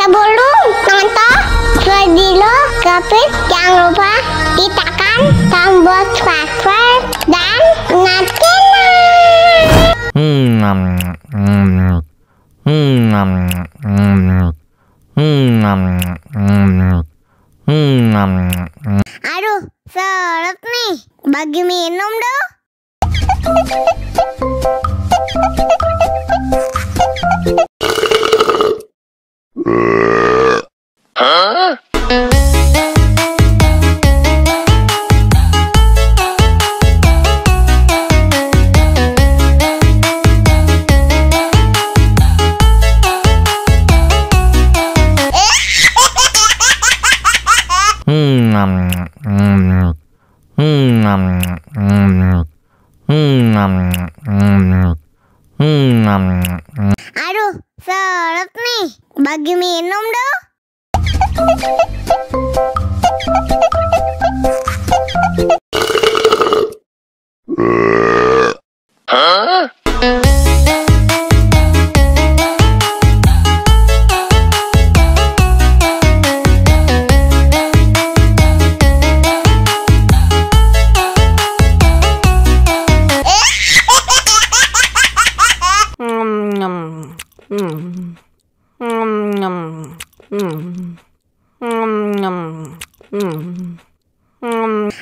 Sebelum nonton video Gavin, jangan lupa ditekan tombol subscribe dan nyalakan. Aduh, seret nih. Bagi minum dong. Aduh, seret nih. Bagi minum dong.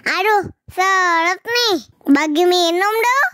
Aduh, seret nih. Bagi minum dong.